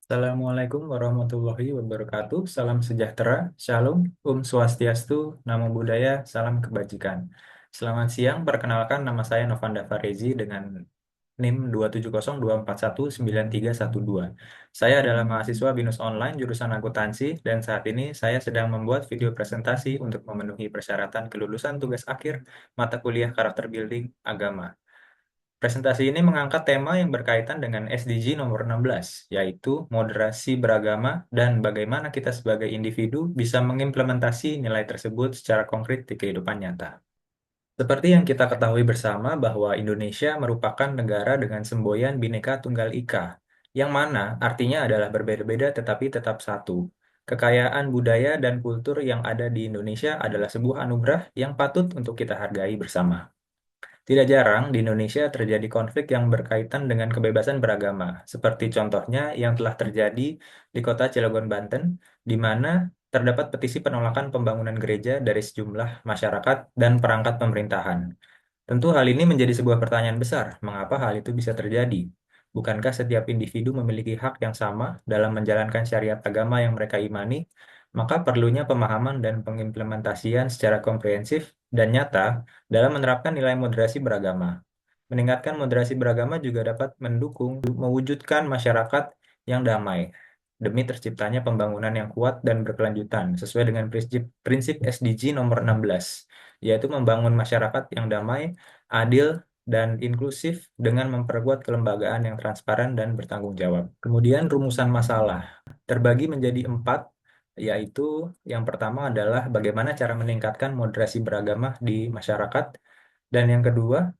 Assalamualaikum warahmatullahi wabarakatuh. Salam sejahtera, Shalom, Swastiastu, Namo Buddhaya, Salam Kebajikan. Selamat siang, perkenalkan nama saya Novanda Farezi dengan NIM 270241931. Saya adalah mahasiswa BINUS Online jurusan akuntansi dan saat ini saya sedang membuat video presentasi untuk memenuhi persyaratan kelulusan tugas akhir mata kuliah karakter building agama. Presentasi ini mengangkat tema yang berkaitan dengan SDG nomor 16, yaitu moderasi beragama dan bagaimana kita sebagai individu bisa mengimplementasi nilai tersebut secara konkret di kehidupan nyata. Seperti yang kita ketahui bersama bahwa Indonesia merupakan negara dengan semboyan Bhinneka Tunggal Ika, yang mana artinya adalah berbeda-beda tetapi tetap satu. Kekayaan budaya dan kultur yang ada di Indonesia adalah sebuah anugerah yang patut untuk kita hargai bersama. Tidak jarang di Indonesia terjadi konflik yang berkaitan dengan kebebasan beragama, seperti contohnya yang telah terjadi di kota Cilegon, Banten, di mana terdapat petisi penolakan pembangunan gereja dari sejumlah masyarakat dan perangkat pemerintahan. Tentu hal ini menjadi sebuah pertanyaan besar, mengapa hal itu bisa terjadi? Bukankah setiap individu memiliki hak yang sama dalam menjalankan syariat agama yang mereka imani? Maka perlunya pemahaman dan pengimplementasian secara komprehensif dan nyata dalam menerapkan nilai moderasi beragama. Meningkatkan moderasi beragama juga dapat mendukung mewujudkan masyarakat yang damai demi terciptanya pembangunan yang kuat dan berkelanjutan sesuai dengan prinsip SDG nomor 16, yaitu membangun masyarakat yang damai, adil, dan inklusif dengan memperkuat kelembagaan yang transparan dan bertanggung jawab. Kemudian rumusan masalah terbagi menjadi 4, yaitu yang pertama adalah bagaimana cara meningkatkan moderasi beragama di masyarakat, dan yang kedua,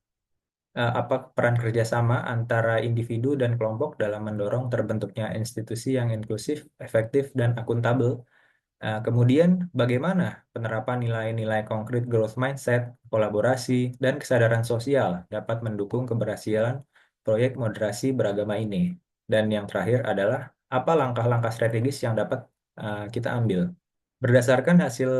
apa peran kerjasama antara individu dan kelompok dalam mendorong terbentuknya institusi yang inklusif, efektif, dan akuntabel. Kemudian, bagaimana penerapan nilai-nilai konkret growth mindset, kolaborasi, dan kesadaran sosial dapat mendukung keberhasilan proyek moderasi beragama ini. Dan yang terakhir adalah apa langkah-langkah strategis yang dapat kita ambil. Berdasarkan hasil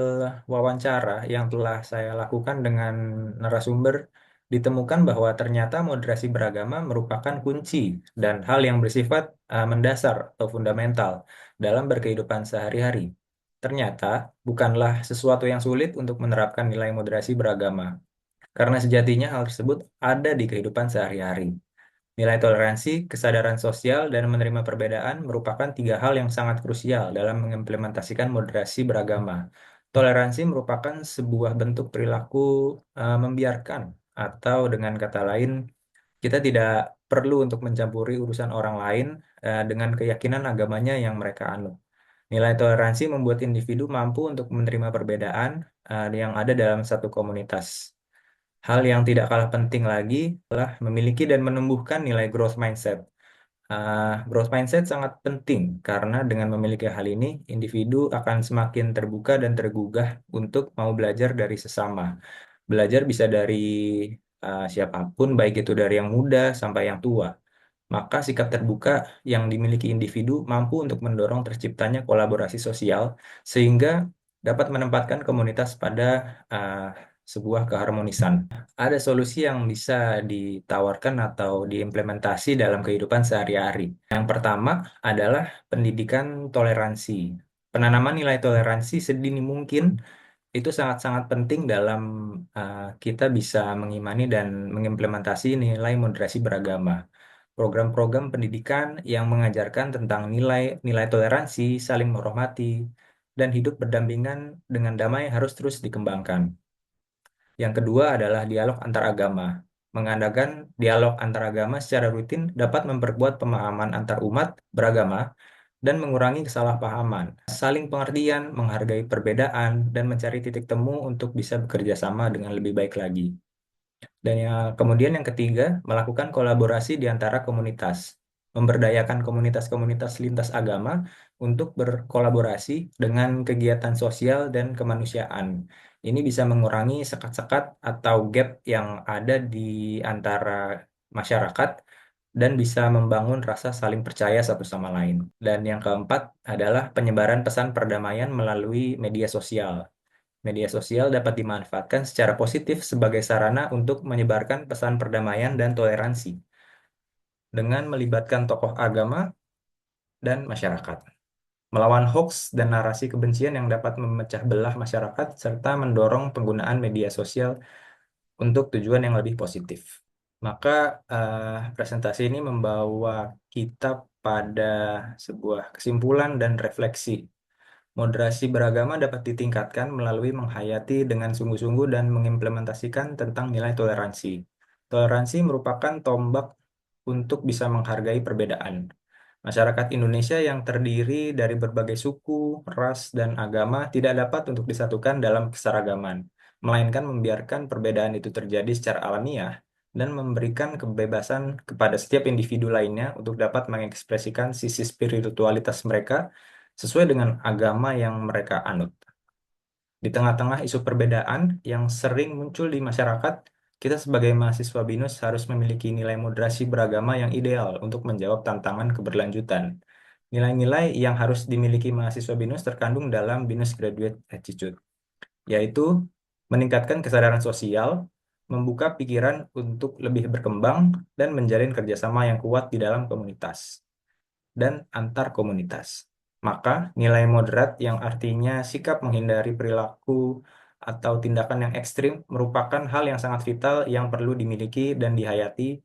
wawancara yang telah saya lakukan dengan narasumber, ditemukan bahwa ternyata moderasi beragama merupakan kunci dan hal yang bersifat mendasar atau fundamental dalam berkehidupan sehari-hari. Ternyata bukanlah sesuatu yang sulit untuk menerapkan nilai moderasi beragama, karena sejatinya hal tersebut ada di kehidupan sehari-hari. Nilai toleransi, kesadaran sosial, dan menerima perbedaan merupakan tiga hal yang sangat krusial dalam mengimplementasikan moderasi beragama. Toleransi merupakan sebuah bentuk perilaku membiarkan, atau dengan kata lain, kita tidak perlu untuk mencampuri urusan orang lain dengan keyakinan agamanya yang mereka anut. Nilai toleransi membuat individu mampu untuk menerima perbedaan yang ada dalam satu komunitas. Hal yang tidak kalah penting lagi adalah memiliki dan menumbuhkan nilai growth mindset. Growth mindset sangat penting karena dengan memiliki hal ini, individu akan semakin terbuka dan tergugah untuk mau belajar dari sesama. Belajar bisa dari siapapun, baik itu dari yang muda sampai yang tua. Maka sikap terbuka yang dimiliki individu mampu untuk mendorong terciptanya kolaborasi sosial sehingga dapat menempatkan komunitas pada uh, sebuah keharmonisan. Ada solusi yang bisa ditawarkan atau diimplementasi dalam kehidupan sehari-hari. Yang pertama adalah pendidikan toleransi. Penanaman nilai toleransi sedini mungkin itu sangat-sangat penting dalam kita bisa mengimani dan mengimplementasi nilai moderasi beragama. Program-program pendidikan yang mengajarkan tentang nilai toleransi, saling menghormati, dan hidup berdampingan dengan damai harus terus dikembangkan. Yang kedua adalah dialog antar agama. Mengadakan dialog antar agama secara rutin dapat memperkuat pemahaman antar umat beragama dan mengurangi kesalahpahaman. Saling pengertian, menghargai perbedaan, dan mencari titik temu untuk bisa bekerja sama dengan lebih baik lagi. Dan kemudian yang ketiga, melakukan kolaborasi di antara komunitas. Memberdayakan komunitas-komunitas lintas agama untuk berkolaborasi dengan kegiatan sosial dan kemanusiaan. Ini bisa mengurangi sekat-sekat atau gap yang ada di antara masyarakat dan bisa membangun rasa saling percaya satu sama lain. Dan yang keempat adalah penyebaran pesan perdamaian melalui media sosial. Media sosial dapat dimanfaatkan secara positif sebagai sarana untuk menyebarkan pesan perdamaian dan toleransi. Dengan melibatkan tokoh agama, dan masyarakat. Melawan hoaks dan narasi kebencian yang dapat memecah belah masyarakat, serta mendorong penggunaan media sosial untuk tujuan yang lebih positif. Maka presentasi ini membawa kita pada sebuah kesimpulan dan refleksi. Moderasi beragama dapat ditingkatkan melalui menghayati dengan sungguh-sungguh dan mengimplementasikan tentang nilai toleransi. Toleransi merupakan tombak untuk bisa menghargai perbedaan. Masyarakat Indonesia yang terdiri dari berbagai suku, ras, dan agama tidak dapat untuk disatukan dalam keseragaman, melainkan membiarkan perbedaan itu terjadi secara alamiah dan memberikan kebebasan kepada setiap individu lainnya untuk dapat mengekspresikan sisi spiritualitas mereka sesuai dengan agama yang mereka anut. Di tengah-tengah isu perbedaan yang sering muncul di masyarakat, kita sebagai mahasiswa BINUS harus memiliki nilai moderasi beragama yang ideal untuk menjawab tantangan keberlanjutan. Nilai-nilai yang harus dimiliki mahasiswa BINUS terkandung dalam BINUS Graduate Attitude, yaitu meningkatkan kesadaran sosial, membuka pikiran untuk lebih berkembang, dan menjalin kerjasama yang kuat di dalam komunitas dan antar komunitas. Maka, nilai moderat yang artinya sikap menghindari perilaku atau tindakan yang ekstrim merupakan hal yang sangat vital yang perlu dimiliki dan dihayati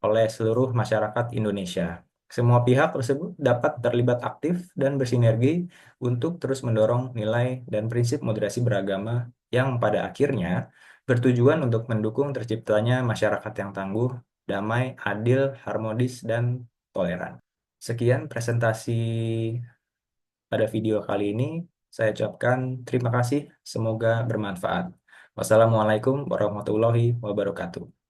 oleh seluruh masyarakat Indonesia. Semua pihak tersebut dapat terlibat aktif dan bersinergi untuk terus mendorong nilai dan prinsip moderasi beragama yang pada akhirnya bertujuan untuk mendukung terciptanya masyarakat yang tangguh, damai, adil, harmonis, dan toleran. Sekian presentasi pada video kali ini. Saya ucapkan terima kasih, semoga bermanfaat. Wassalamualaikum warahmatullahi wabarakatuh.